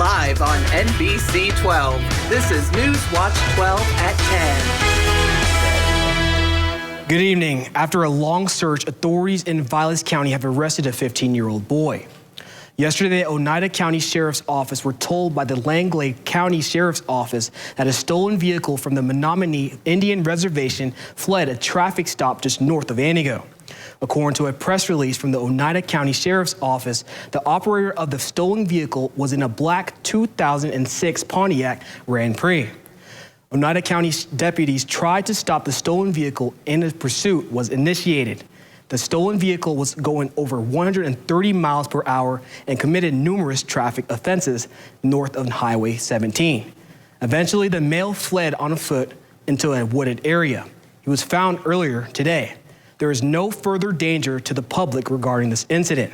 Live on NBC 12, this is Newswatch 12 at 10. Good evening. After a long search, authorities in Vilas County have arrested a 15-year-old boy. Yesterday, the Oneida County Sheriff's Office were told by the Langlade County Sheriff's Office that a stolen vehicle from the Menominee Indian Reservation fled a traffic stop just north of Anago. According to a press release from the Oneida County Sheriff's Office, the operator of the stolen vehicle was in a black 2006 Pontiac Grand Prix. Oneida County deputies tried to stop the stolen vehicle and a pursuit was initiated. The stolen vehicle was going over 130 miles per hour and committed numerous traffic offenses north of Highway 17. Eventually, the male fled on foot into a wooded area. He was found earlier today. There is no further danger to the public regarding this incident.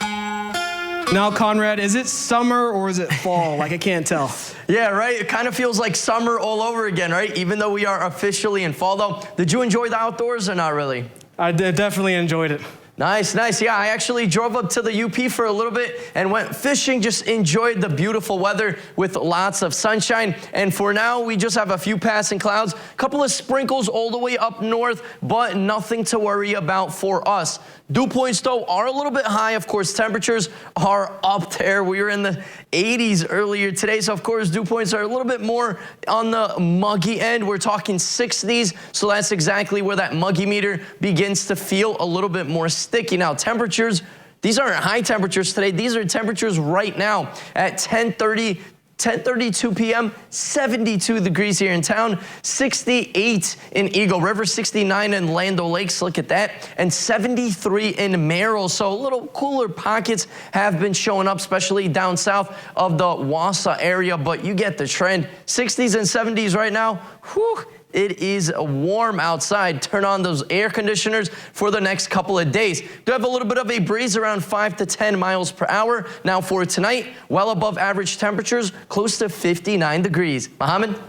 Now, Conrad, is it summer or is it fall? Like, I can't tell. Yeah, right? It kind of feels like summer all over again, right? Even though we are officially in fall, though. Did you enjoy the outdoors or not really? I definitely enjoyed it. Nice, nice. Yeah, I actually drove up to the UP for a little bit and went fishing, just enjoyed the beautiful weather with lots of sunshine. And for now, we just have a few passing clouds, a couple of sprinkles all the way up north, but nothing to worry about for us. Dew points, though, are a little bit high. Of course, temperatures are up there. We were in the 80s earlier today, so of course, dew points are a little bit more on the muggy end. We're talking 60s, so that's exactly where that muggy meter begins to feel a little bit more sticky. Now, temperatures, these aren't high temperatures today. These are temperatures right now at 10:32 p.m., 72 degrees here in town, 68 in Eagle River, 69 in Lando Lakes, look at that, and 73 in Merrill. So a little cooler pockets have been showing up, especially down south of the Wausau area, but you get the trend. 60s and 70s right now, whew. It is warm outside. Turn on those air conditioners for the next couple of days. Do have a little bit of a breeze around 5 to 10 miles per hour. Now for tonight, well above average temperatures, close to 59 degrees. Mohammed?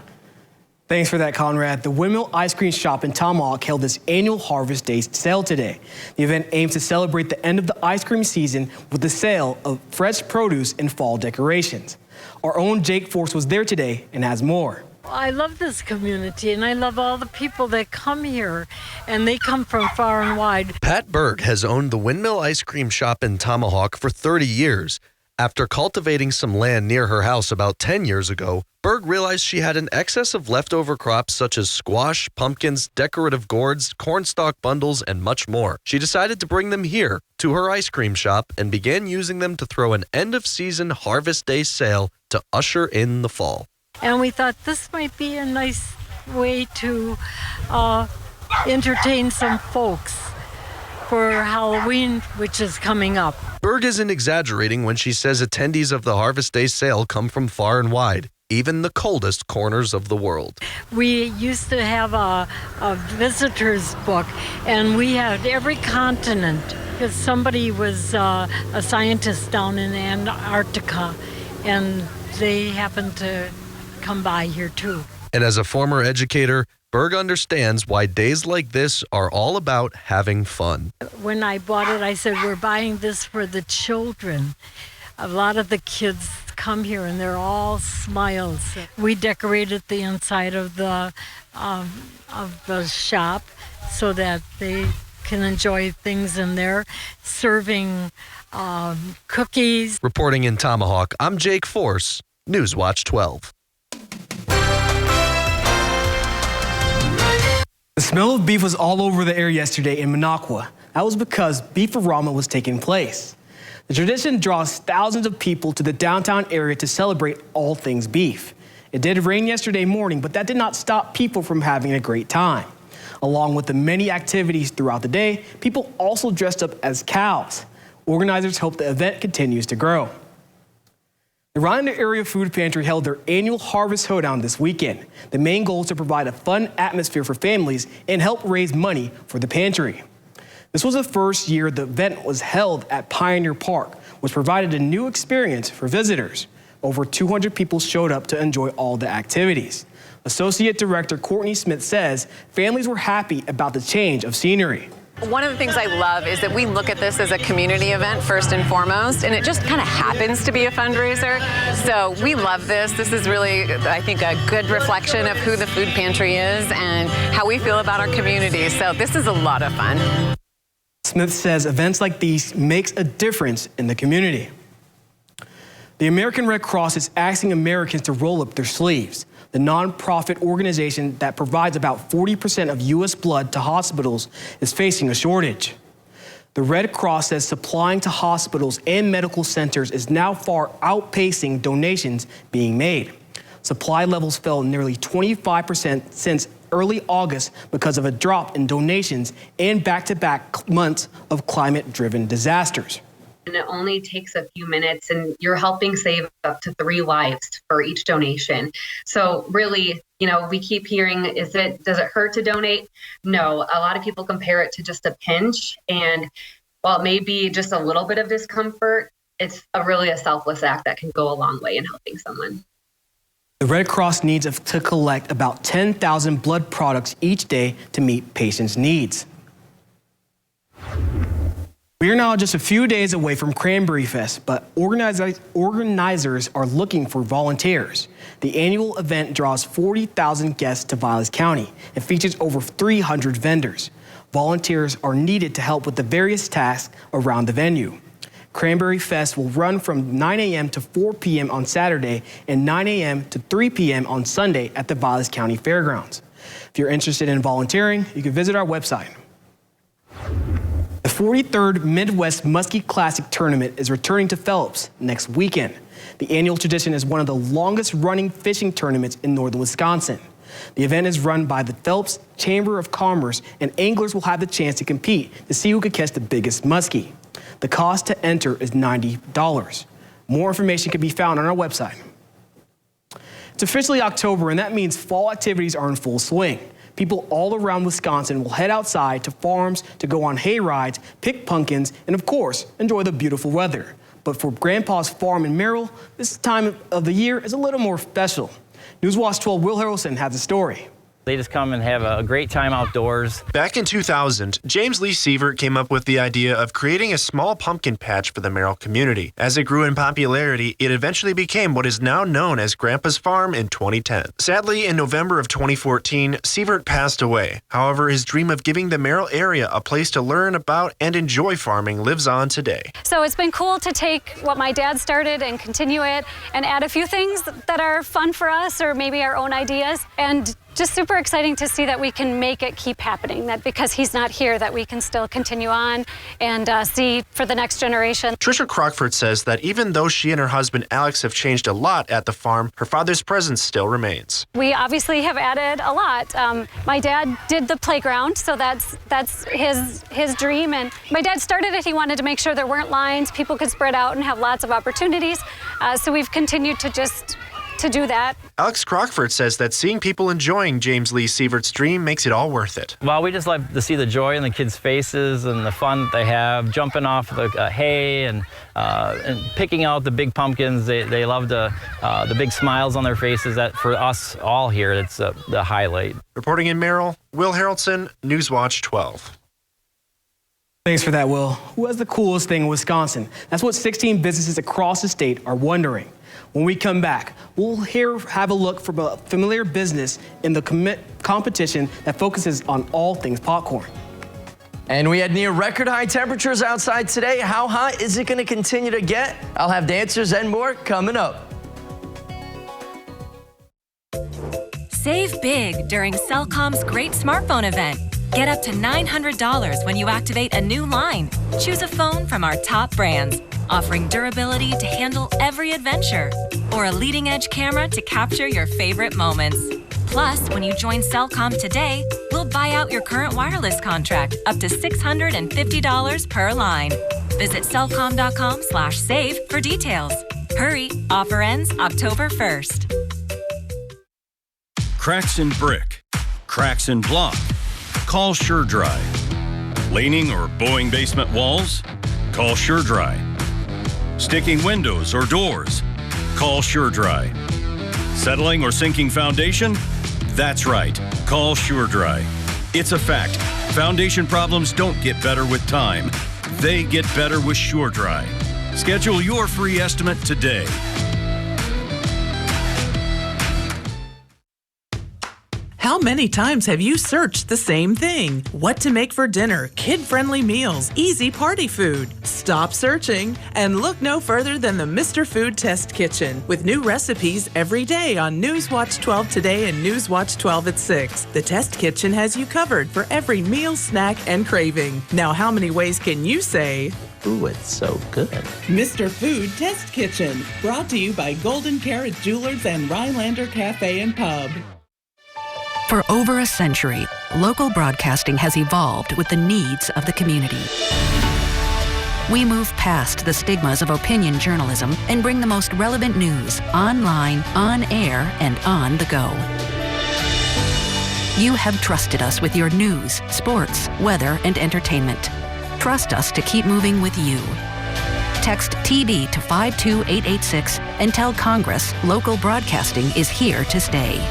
Thanks for that, Conrad. The Windmill Ice Cream Shop in Tomahawk held its annual Harvest Day sale today. The event aims to celebrate the end of the ice cream season with the sale of fresh produce and fall decorations. Our own Jake Force was there today and has more. I love this community, and I love all the people that come here, and they come from far and wide. Pat Berg has owned the Windmill Ice Cream Shop in Tomahawk for 30 years. After cultivating some land near her house about 10 years ago, Berg realized she had an excess of leftover crops such as squash, pumpkins, decorative gourds, cornstalk bundles, and much more. She decided to bring them here to her ice cream shop and began using them to throw an end-of-season Harvest Day sale to usher in the fall. And we thought this might be a nice way to entertain some folks for Halloween, which is coming up. Berg isn't exaggerating when she says attendees of the Harvest Day sale come from far and wide, even the coldest corners of the world. We used to have a visitor's book, and we had every continent, because somebody was a scientist down in Antarctica, and they happened to come by here too. And as a former educator, Berg understands why days like this are all about having fun. When I bought it, I said, we're buying this for the children. A lot of the kids come here and they're all smiles. We decorated the inside of the shop so that they can enjoy things in there, serving cookies. Reporting in Tomahawk, I'm Jake Force, Newswatch 12. The smell of beef was all over the air yesterday in Minocqua. That was because Beef-A-Rama was taking place. The tradition draws thousands of people to the downtown area to celebrate all things beef. It did rain yesterday morning, but that did not stop people from having a great time. Along with the many activities throughout the day, people also dressed up as cows. Organizers hope the event continues to grow. The Rhinelander Area Food Pantry held their annual Harvest Hoedown this weekend. The main goal is to provide a fun atmosphere for families and help raise money for the pantry. This was the first year the event was held at Pioneer Park, which provided a new experience for visitors. Over 200 people showed up to enjoy all the activities. Associate Director Courtney Smith says families were happy about the change of scenery. One of the things I love is that we look at this as a community event first and foremost, and it just kind of happens to be a fundraiser. So we love this. This is really, I think, a good reflection of who the food pantry is and how we feel about our community. So this is a lot of fun. Smith says events like these makes a difference in the community. The American Red Cross is asking Americans to roll up their sleeves. The nonprofit organization that provides about 40% of U.S. blood to hospitals is facing a shortage. The Red Cross says supplying to hospitals and medical centers is now far outpacing donations being made. Supply levels fell nearly 25% since early August because of a drop in donations and back-to-back months of climate-driven disasters. And it only takes a few minutes, and you're helping save up to 3 lives for each donation. So really, we keep hearing, does it hurt to donate? No, a lot of people compare it to just a pinch. And while it may be just a little bit of discomfort, it's really a selfless act that can go a long way in helping someone. The Red Cross needs to collect about 10,000 blood products each day to meet patients' needs. We are now just a few days away from Cranberry Fest, but organizers are looking for volunteers. The annual event draws 40,000 guests to Vilas County and features over 300 vendors. Volunteers are needed to help with the various tasks around the venue. Cranberry Fest will run from 9 a.m. to 4 p.m. on Saturday and 9 a.m. to 3 p.m. on Sunday at the Vilas County Fairgrounds. If you're interested in volunteering, you can visit our website. The 43rd Midwest Muskie Classic Tournament is returning to Phelps next weekend. The annual tradition is one of the longest-running fishing tournaments in northern Wisconsin. The event is run by the Phelps Chamber of Commerce, and anglers will have the chance to compete to see who can catch the biggest muskie. The cost to enter is $90. More information can be found on our website. It's officially October, and that means fall activities are in full swing. People all around Wisconsin will head outside to farms to go on hay rides, pick pumpkins, and of course, enjoy the beautiful weather. But for Grandpa's Farm in Merrill, this time of the year is a little more special. Newswatch 12 Will Harrelson has the story. They just come and have a great time outdoors. Back in 2000, James Lee Sievert came up with the idea of creating a small pumpkin patch for the Merrill community. As it grew in popularity, it eventually became what is now known as Grandpa's Farm in 2010. Sadly, in November of 2014, Sievert passed away. However, his dream of giving the Merrill area a place to learn about and enjoy farming lives on today. So it's been cool to take what my dad started and continue it and add a few things that are fun for us or maybe our own ideas, and just super exciting to see that we can make it keep happening, that because he's not here that we can still continue on and see for the next generation. Trisha Crockford says that even though she and her husband Alex have changed a lot at the farm, her father's presence still remains. We obviously have added a lot. My dad did the playground, so that's his dream, and my dad started it. He wanted to make sure there weren't lines, people could spread out and have lots of opportunities, so we've continued to do that. Alex Crockford says that seeing people enjoying James Lee Sievert's dream makes it all worth it. Well, we just like to see the joy in the kids' faces and the fun that they have, jumping off the hay and picking out the big pumpkins. They love the big smiles on their faces. That for us all here, it's the highlight. Reporting in Merrill, Will Harrelson, Newswatch 12. Thanks for that, Will. Who has the coolest thing in Wisconsin? That's what 16 businesses across the state are wondering. When we come back, we'll have a look for a familiar business in the competition that focuses on all things popcorn. And we had near record high temperatures outside today. How hot is it going to continue to get? I'll have the answers and more coming up. Save big during Cellcom's great smartphone event. Get up to $900 when you activate a new line. Choose a phone from our top brands, offering durability to handle every adventure, or a leading-edge camera to capture your favorite moments. Plus, when you join Cellcom today, we'll buy out your current wireless contract up to $650 per line. Visit cellcom.com/save for details. Hurry, offer ends October 1st. Cracks in brick, cracks in block. Call SureDry. Laning or bowing basement walls? Call SureDry. Sticking windows or doors? Call SureDry. Settling or sinking foundation? That's right. Call SureDry. It's a fact. Foundation problems don't get better with time. They get better with SureDry. Schedule your free estimate today. How many times have you searched the same thing? What to make for dinner, kid-friendly meals, easy party food. Stop searching and look no further than the Mr. Food Test Kitchen with new recipes every day on Newswatch 12 Today and Newswatch 12 at 6. The Test Kitchen has you covered for every meal, snack, and craving. Now, how many ways can you say, Ooh, it's so good. Mr. Food Test Kitchen, brought to you by Golden Carrot Jewelers and Rhinelander Cafe and Pub. For over a century, local broadcasting has evolved with the needs of the community. We move past the stigmas of opinion journalism and bring the most relevant news online, on air, and on the go. You have trusted us with your news, sports, weather, and entertainment. Trust us to keep moving with you. Text TB to 52886 and tell Congress local broadcasting is here to stay.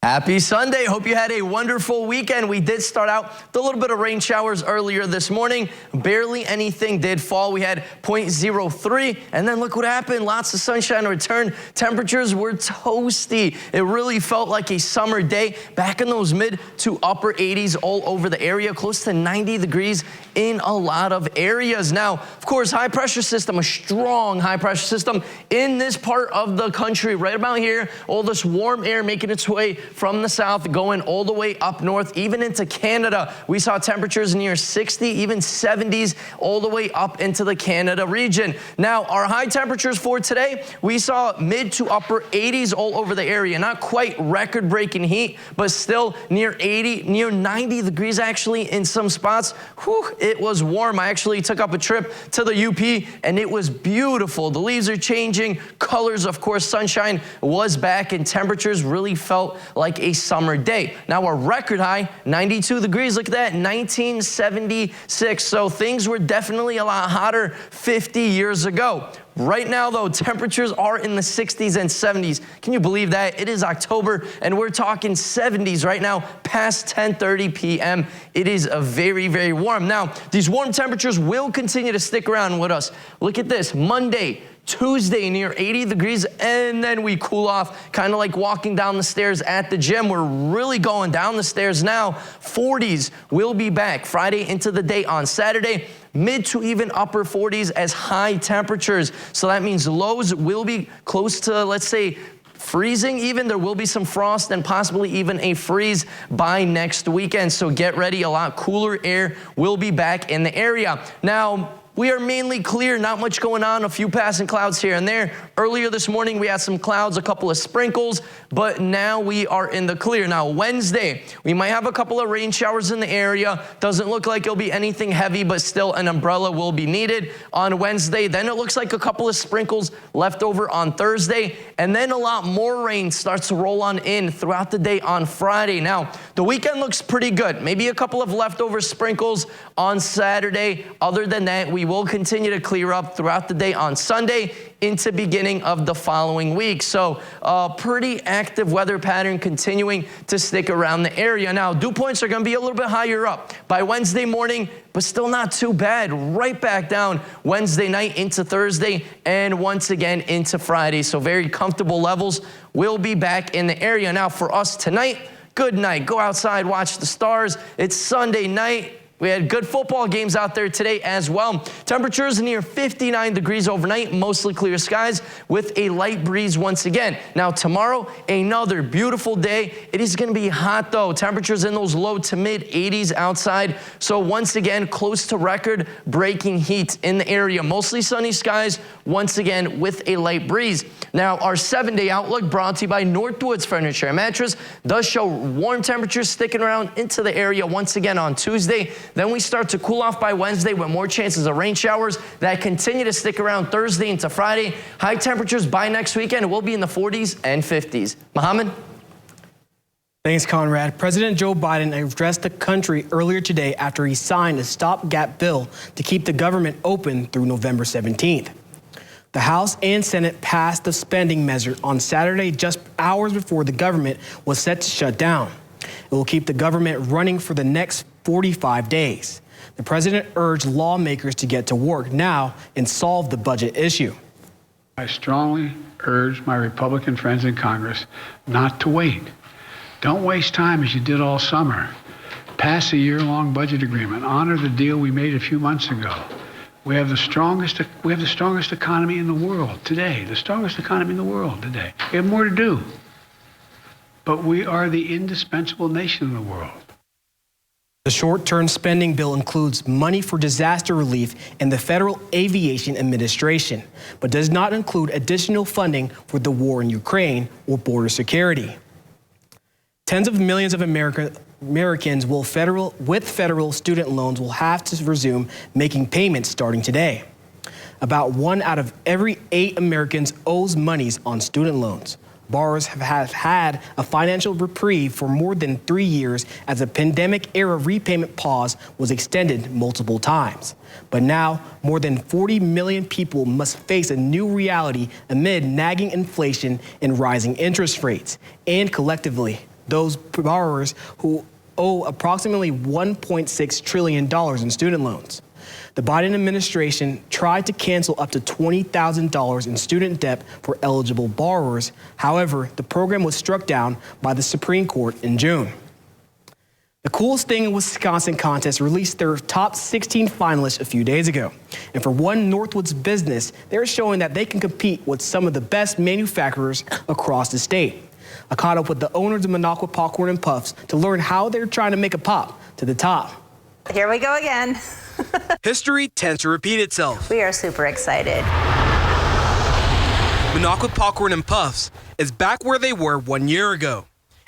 Happy Sunday. Hope you had a wonderful weekend. We did start out with a little bit of rain showers earlier this morning. Barely anything did fall. We had 0.03, and then look what happened. Lots of sunshine returned. Temperatures were toasty. It really felt like a summer day, back in those mid to upper 80s all over the area, close to 90 degrees in a lot of areas. Now, of course, high pressure system, a strong high pressure system in this part of the country, right about here. All this warm air making its way from the south, going all the way up north, even into Canada. We saw temperatures near 60, even 70s, all the way up into the Canada region. Now, our high temperatures for today, we saw mid to upper 80s all over the area. Not quite record-breaking heat, but still near 80, near 90 degrees actually in some spots. Whew, it was warm. I actually took up a trip to the UP, and it was beautiful. The leaves are changing, colors, of course, sunshine was back, and temperatures really felt like a summer day. Now our record high, 92 degrees. Look at that, 1976. So things were definitely a lot hotter 50 years ago. Right now, though, temperatures are in the 60s and 70s. Can you believe that? It is October, and we're talking 70s right now, past 10:30 p.m. It is very, very warm. Now, these warm temperatures will continue to stick around with us. Look at this, Monday, Tuesday, near 80 degrees, and then we cool off, kind of like walking down the stairs at the gym. We're really going down the stairs now. 40s will be back Friday into the day on Saturday. Mid to even upper 40s as high temperatures. So that means lows will be close to, let's say, freezing even. There will be some frost and possibly even a freeze by next weekend. So get ready. A lot cooler air will be back in the area. Now, we are mainly clear, not much going on, a few passing clouds here and there. Earlier this morning, we had some clouds, a couple of sprinkles, but now we are in the clear. Now, Wednesday, we might have a couple of rain showers in the area. Doesn't look like it'll be anything heavy, but still an umbrella will be needed on Wednesday. Then it looks like a couple of sprinkles left over on Thursday, and then a lot more rain starts to roll on in throughout the day on Friday. Now, the weekend looks pretty good. Maybe a couple of leftover sprinkles on Saturday. Other than that, we will continue to clear up throughout the day on Sunday into beginning of the following week. So pretty active weather pattern continuing to stick around the area. Now, dew points are going to be a little bit higher up by Wednesday morning, but still not too bad. Right back down Wednesday night into Thursday and once again into Friday. So very comfortable levels will be back in the area. Now for us tonight, good night. Go outside, watch the stars. It's Sunday night. We had good football games out there today as well. Temperatures near 59 degrees overnight, mostly clear skies with a light breeze once again. Now tomorrow, another beautiful day. It is going to be hot though. Temperatures in those low to mid 80s outside. So once again, close to record breaking heat in the area. Mostly sunny skies, once again with a light breeze. Now our 7-day outlook brought to you by Northwoods Furniture and Mattress does show warm temperatures sticking around into the area once again on Tuesday. Then we start to cool off by Wednesday with more chances of rain showers that continue to stick around Thursday into Friday. High temperatures by next weekend will be in the 40s and 50s. Mohammed? Thanks, Conrad. President Joe Biden addressed the country earlier today after he signed a stopgap bill to keep the government open through November 17th. The House and Senate passed the spending measure on Saturday, just hours before the government was set to shut down. It will keep the government running for the next 45 days. The president urged lawmakers to get to work now and solve the budget issue. I strongly urge my Republican friends in Congress not to wait. Don't waste time as you did all summer. Pass a year-long budget agreement. Honor the deal we made a few months ago. We have the strongest economy in the world today. The strongest economy in the world today. We have more to do. But we are the indispensable nation in the world. The short-term spending bill includes money for disaster relief and the Federal Aviation Administration, but does not include additional funding for the war in Ukraine or border security. Tens of millions of Americans with federal student loans will have to resume making payments starting today. About 1 out of every 8 Americans owes monies on student loans. Borrowers have had a financial reprieve for more than 3 years as a pandemic-era repayment pause was extended multiple times. But now, more than 40 million people must face a new reality amid nagging inflation and rising interest rates. And collectively, those borrowers who owe approximately $1.6 trillion in student loans. The Biden administration tried to cancel up to $20,000 in student debt for eligible borrowers. However, the program was struck down by the Supreme Court in June. The Coolest Thing in Wisconsin contest released their top 16 finalists a few days ago. And for one Northwoods business, they're showing that they can compete with some of the best manufacturers across the state. I caught up with the owners of Minocqua Popcorn and Puffs to learn how they're trying to make a pop to the top. Here we go again. History tends to repeat itself. We are super excited. Minocqua Popcorn and Puffs is back where they were 1 year ago,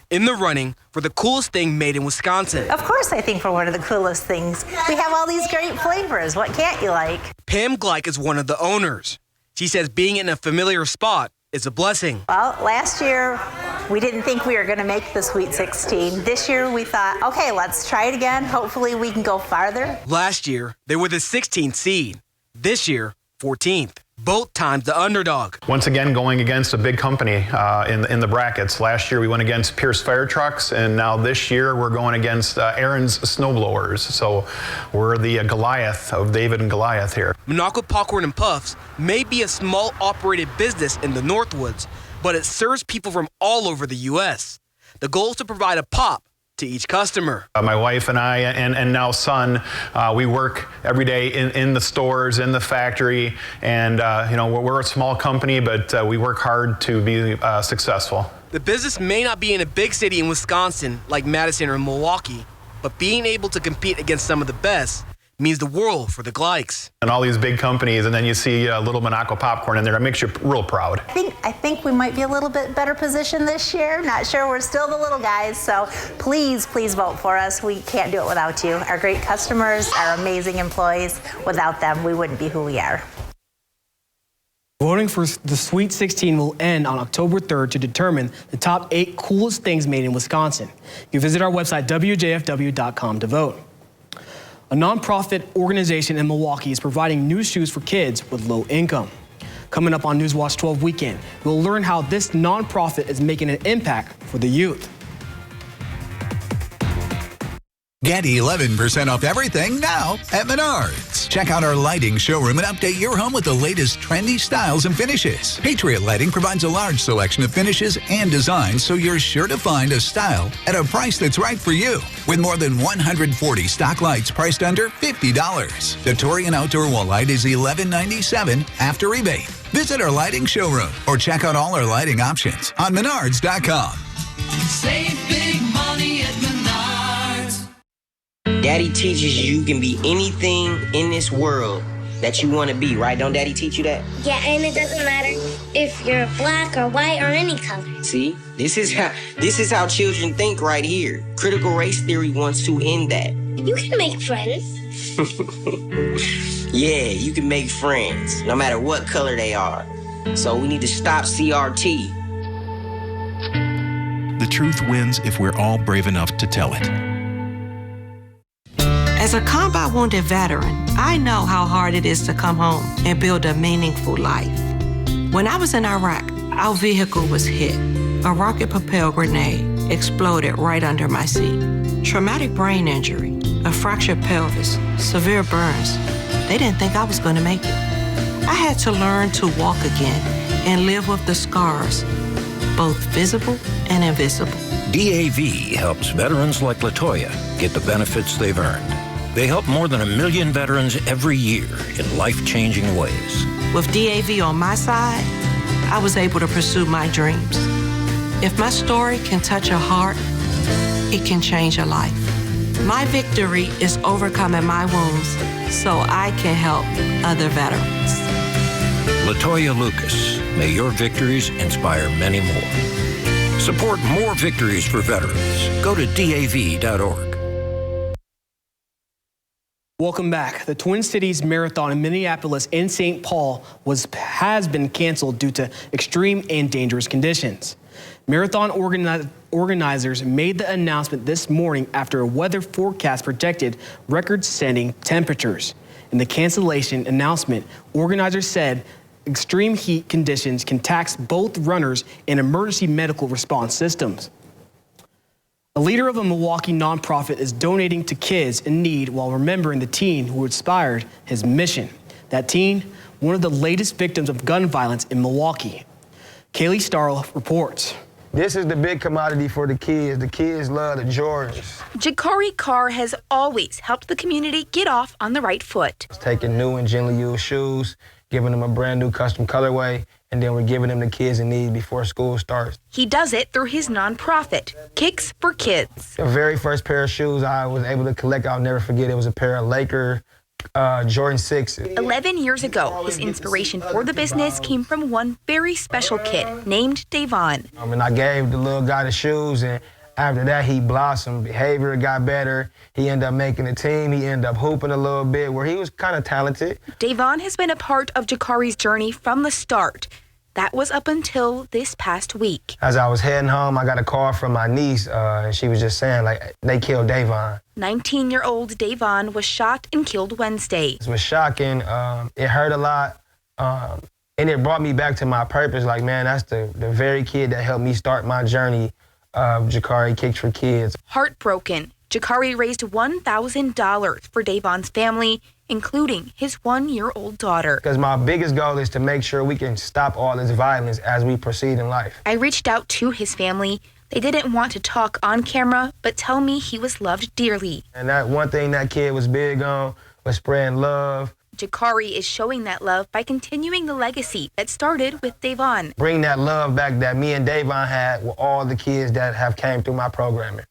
in the running for the coolest thing made in Wisconsin. Of course I think we're one of the coolest things. We have all these great flavors. What can't you like? Pam Gleich is one of the owners. She says being in a familiar spot is a blessing. Well, last year, we didn't think we were going to make the Sweet 16. This year, we thought, okay, let's try it again. Hopefully, we can go farther. Last year, they were the 16th seed. This year, 14th. Both times the underdog. Once again, going against a big company in the brackets. Last year, we went against Pierce Fire Trucks, and now this year, we're going against Aaron's Snowblowers. So we're the Goliath of David and Goliath here. Minocqua Popcorn and Puffs may be a small operated business in the Northwoods, but it serves people from all over the U.S. The goal is to provide a pop to each customer. My wife and I, and now son, we work every day in the stores, in the factory, and we're a small company, but we work hard to be successful. The business may not be in a big city in Wisconsin like Madison or Milwaukee, but being able to compete against some of the best means the world for the Gleichs. And all these big companies, and then you see a little Minocqua Popcorn in there. It makes you real proud. I think we might be a little bit better positioned this year. Not sure. We're still the little guys, so please vote for us. We can't do it without you. Our great customers, our amazing employees. Without them, we wouldn't be who we are. Voting for the Sweet 16 will end on October 3rd to determine the top 8 coolest things made in Wisconsin. You visit our website, wjfw.com, to vote. A nonprofit organization in Milwaukee is providing new shoes for kids with low income. Coming up on Newswatch 12 Weekend, we'll learn how this nonprofit is making an impact for the youth. Get 11% off everything now at Menards. Check out our lighting showroom and update your home with the latest trendy styles and finishes. Patriot Lighting provides a large selection of finishes and designs, so you're sure to find a style at a price that's right for you. With more than 140 stock lights priced under $50. The Torian Outdoor Wall Light is $11.97 after rebate. Visit our lighting showroom or check out all our lighting options on Menards.com. Save big money at Menards. Daddy teaches you can be anything in this world that you want to be, right? Don't Daddy teach you that? Yeah, and it doesn't matter if you're black or white or any color. See, this is how children think right here. Critical race theory wants to end that. You can make friends. Yeah, you can make friends, no matter what color they are. So we need to stop CRT. The truth wins if we're all brave enough to tell it. As a combat wounded veteran, I know how hard it is to come home and build a meaningful life. When I was in Iraq, our vehicle was hit. A rocket-propelled grenade exploded right under my seat. Traumatic brain injury, a fractured pelvis, severe burns. They didn't think I was going to make it. I had to learn to walk again and live with the scars, both visible and invisible. DAV helps veterans like LaToya get the benefits they've earned. They help more than 1 million veterans every year in life-changing ways. With DAV on my side, I was able to pursue my dreams. If my story can touch a heart, it can change a life. My victory is overcoming my wounds so I can help other veterans. LaToya Lucas, may your victories inspire many more. Support more victories for veterans. Go to DAV.org. Welcome back. The Twin Cities Marathon in Minneapolis and St. Paul has been canceled due to extreme and dangerous conditions. Marathon organizers made the announcement this morning after a weather forecast projected record-setting temperatures. In the cancellation announcement, organizers said extreme heat conditions can tax both runners and emergency medical response systems. A leader of a Milwaukee nonprofit is donating to kids in need while remembering the teen who inspired his mission. That teen, one of the latest victims of gun violence in Milwaukee. Kaylee Starl reports. This is the big commodity for the kids. The kids love the Jordans. Jakari Carr has always helped the community get off on the right foot. It's taking new and gently used shoes, giving them a brand new custom colorway, and then we're giving them to kids in need before school starts. He does it through his nonprofit, Kicks for Kids. The very first pair of shoes I was able to collect, I'll never forget, it was a pair of Laker Jordan 6. 11 years ago, his inspiration for the business came from one very special kid named Davon. And I gave the little guy the shoes, and after that, he blossomed. Behavior got better. He ended up making the team. He ended up hooping a little bit, where he was kind of talented. Davon has been a part of Jakari's journey from the start. That was up until this past week. As I was heading home, I got a call from my niece, and she was just saying, like, they killed Davon. 19-year-old Davon was shot and killed Wednesday. It was shocking. It hurt a lot, and it brought me back to my purpose. Like, man, that's the very kid that helped me start my journey of Jakari Kicks for Kids. Heartbroken, Jakari raised $1,000 for Davon's family, including his 1-year-old daughter. Because my biggest goal is to make sure we can stop all this violence as we proceed in life. I reached out to his family. They didn't want to talk on camera, but tell me he was loved dearly. And that one thing that kid was big on was spreading love. Jakari is showing that love by continuing the legacy that started with Davon. Bring that love back that me and Davon had with all the kids that have came through my programming.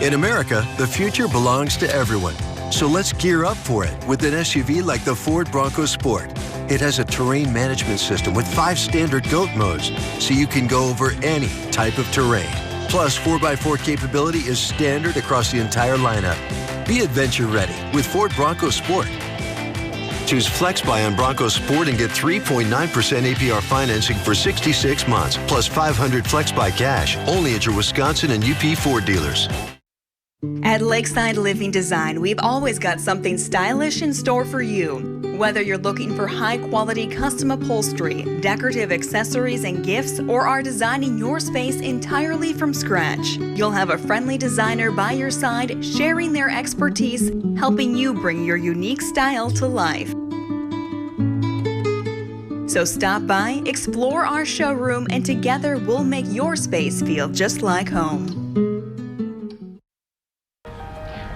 In America, the future belongs to everyone. So let's gear up for it with an SUV like the Ford Bronco Sport. It has a terrain management system with 5 standard GOAT modes, so you can go over any type of terrain. Plus, 4x4 capability is standard across the entire lineup. Be adventure ready with Ford Bronco Sport. Choose FlexBuy on Bronco Sport and get 3.9% APR financing for 66 months, plus 500 FlexBuy cash, only at your Wisconsin and UP Ford dealers. At Lakeside Living Design, we've always got something stylish in store for you. Whether you're looking for high-quality custom upholstery, decorative accessories and gifts, or are designing your space entirely from scratch, you'll have a friendly designer by your side sharing their expertise, helping you bring your unique style to life. So stop by, explore our showroom, and together we'll make your space feel just like home.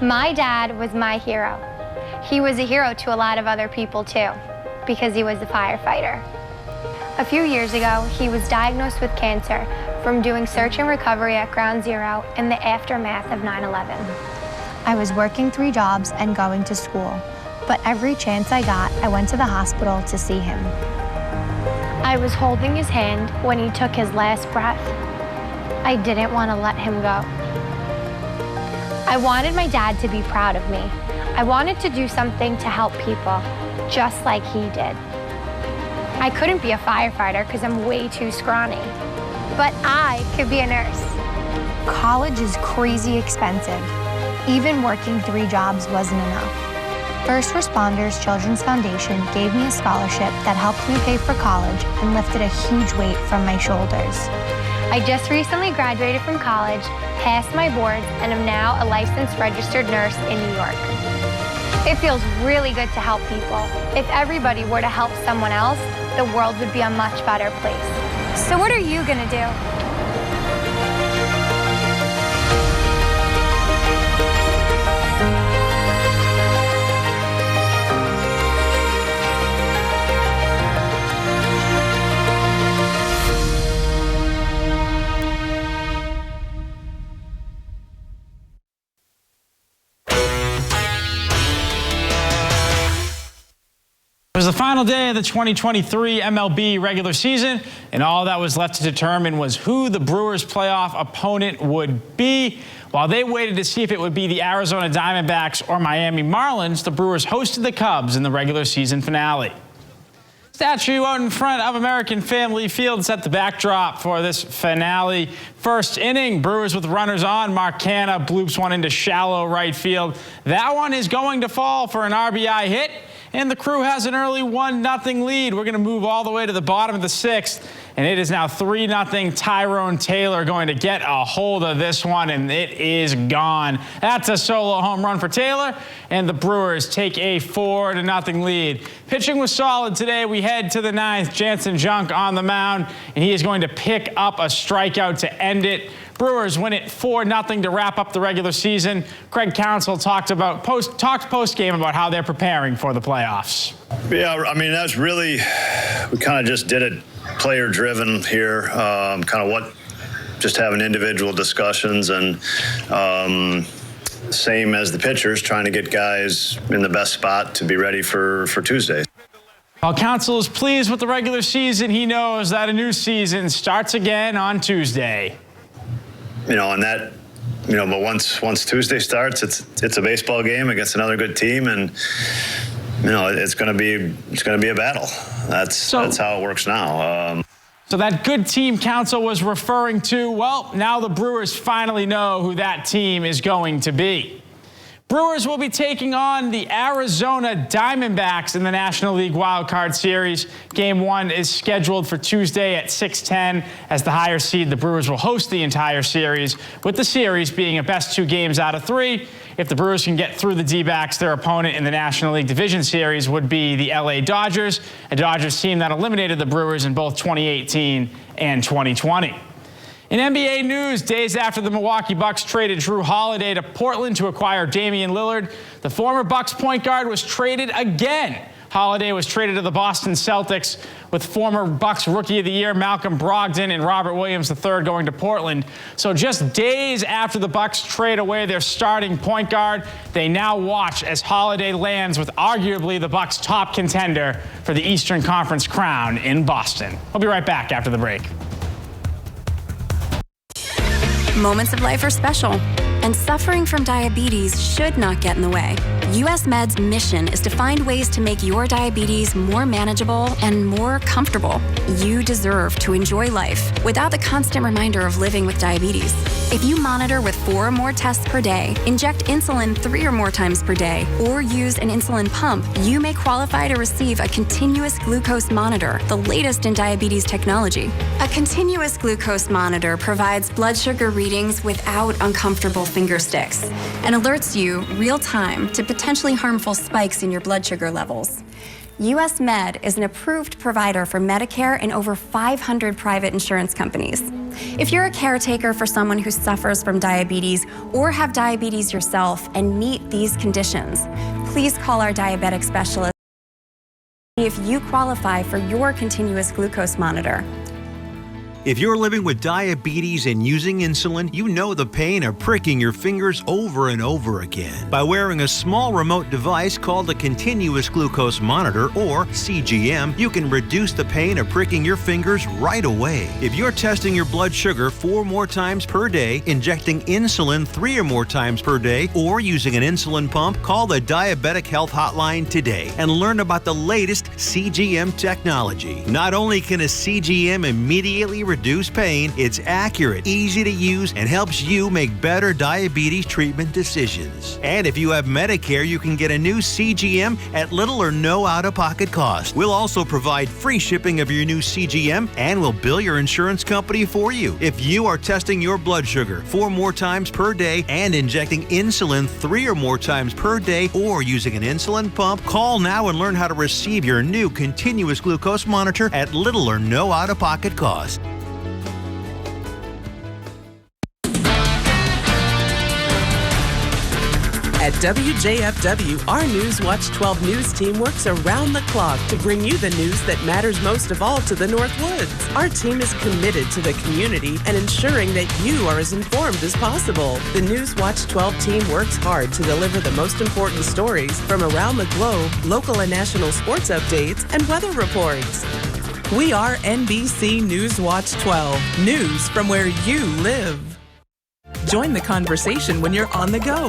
My dad was my hero. He was a hero to a lot of other people too, because he was a firefighter. A few years ago, he was diagnosed with cancer from doing search and recovery at Ground Zero in the aftermath of 9/11. I was working 3 jobs and going to school, but every chance I got, I went to the hospital to see him. I was holding his hand when he took his last breath. I didn't want to let him go. I wanted my dad to be proud of me. I wanted to do something to help people, just like he did. I couldn't be a firefighter because I'm way too scrawny, but I could be a nurse. College is crazy expensive. Even working 3 jobs wasn't enough. First Responders Children's Foundation gave me a scholarship that helped me pay for college and lifted a huge weight from my shoulders. I just recently graduated from college, passed my boards, and am now a licensed registered nurse in New York. It feels really good to help people. If everybody were to help someone else, the world would be a much better place. So what are you gonna do? It was the final day of the 2023 MLB regular season, and all that was left to determine was who the Brewers' playoff opponent would be. While they waited to see if it would be the Arizona Diamondbacks or Miami Marlins, the Brewers hosted the Cubs in the regular season finale. Statue out in front of American Family Field set the backdrop for this finale. First inning, Brewers with runners on. Mark Canha bloops one into shallow right field. That one is going to fall for an RBI hit, and the Crew has an early 1-0 lead. We're going to move all the way to the bottom of the sixth, and it is now 3-0. Tyrone Taylor going to get a hold of this one, and it is gone. That's a solo home run for Taylor, and the Brewers take a 4-0 lead. Pitching was solid today. We head to the ninth. Jansen Junk on the mound, and he is going to pick up a strikeout to end it. Brewers win it 4-0 to wrap up the regular season. Craig Counsell talked post-game about how they're preparing for the playoffs. Yeah, I mean, that's really, we kind of just did it player-driven here, just having individual discussions and same as the pitchers, trying to get guys in the best spot to be ready for Tuesday. While Counsell is pleased with the regular season, he knows that a new season starts again on Tuesday. But once Tuesday starts, it's a baseball game against another good team, and it's going to be a battle. That's how it works now. So that good team Counsell was referring to, well, now the Brewers finally know who that team is going to be. Brewers will be taking on the Arizona Diamondbacks in the National League Wild Card Series. Game 1 is scheduled for Tuesday at 6:10. As the higher seed, the Brewers will host the entire series, with the series being a best 2 games out of 3. If the Brewers can get through the D-backs, their opponent in the National League Division Series would be the LA Dodgers, a Dodgers team that eliminated the Brewers in both 2018 and 2020. In NBA news, days after the Milwaukee Bucks traded Drew Holiday to Portland to acquire Damian Lillard, the former Bucks point guard was traded again. Holiday was traded to the Boston Celtics, with former Bucks Rookie of the Year Malcolm Brogdon and Robert Williams III going to Portland. So just days after the Bucks trade away their starting point guard, they now watch as Holiday lands with arguably the Bucks' top contender for the Eastern Conference crown in Boston. We'll be right back after the break. Moments of life are special, and suffering from diabetes should not get in the way. US Med's mission is to find ways to make your diabetes more manageable and more comfortable. You deserve to enjoy life without the constant reminder of living with diabetes. If you monitor with 4 or more tests per day, inject insulin 3 or more times per day, or use an insulin pump, you may qualify to receive a continuous glucose monitor, the latest in diabetes technology. A continuous glucose monitor provides blood sugar readings without uncomfortable finger sticks and alerts you real time to potentially harmful spikes in your blood sugar levels. US Med is an approved provider for Medicare and over 500 private insurance companies. If you're a caretaker for someone who suffers from diabetes or have diabetes yourself and meet these conditions, please call our diabetic specialist if you qualify for your continuous glucose monitor. If you're living with diabetes and using insulin, you know the pain of pricking your fingers over and over again. By wearing a small remote device called a continuous glucose monitor, or CGM, you can reduce the pain of pricking your fingers right away. If you're testing your blood sugar 4 more times per day, injecting insulin 3 or more times per day, or using an insulin pump, call the Diabetic Health Hotline today and learn about the latest CGM technology. Not only can a CGM immediately reduce pain, it's accurate, easy to use, and helps you make better diabetes treatment decisions. And if you have Medicare, you can get a new CGM at little or no out-of-pocket cost. We'll also provide free shipping of your new CGM, and we'll bill your insurance company for you. If you are testing your blood sugar 4 more times per day and injecting insulin 3 or more times per day or using an insulin pump, call now and learn how to receive your new continuous glucose monitor at little or no out-of-pocket cost. At WJFW, our Newswatch 12 News team works around the clock to bring you the news that matters most of all to the North Woods. Our team is committed to the community and ensuring that you are as informed as possible. The Newswatch 12 team works hard to deliver the most important stories from around the globe, local and national sports updates, and weather reports. We are NBC Newswatch 12, news from where you live. Join the conversation when you're on the go.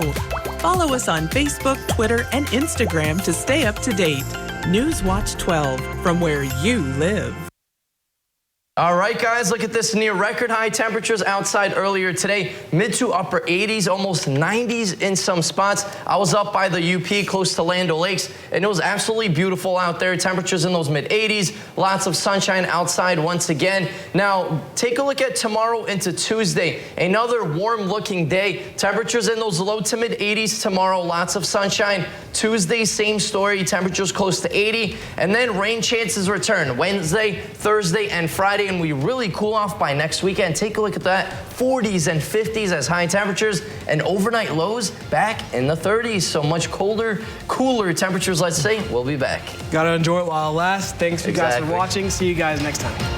Follow us on Facebook, Twitter, and Instagram to stay up to date. Newswatch 12, from where you live. All right, guys, look at this. Near record high temperatures outside earlier today. Mid to upper 80s, almost 90s in some spots. I was up by the UP close to Land O'Lakes, and it was absolutely beautiful out there. Temperatures in those mid 80s. Lots of sunshine outside once again. Now, take a look at tomorrow into Tuesday. Another warm looking day. Temperatures in those low to mid 80s tomorrow. Lots of sunshine. Tuesday, same story. Temperatures close to 80. And then rain chances return Wednesday, Thursday, and Friday. And we really cool off by next weekend. Take a look at that. 40s and 50s as high temperatures, and overnight lows back in the 30s. So much colder, cooler temperatures, let's say. We'll be back. Gotta enjoy it while it lasts. Thanks you guys for watching. See you guys next time.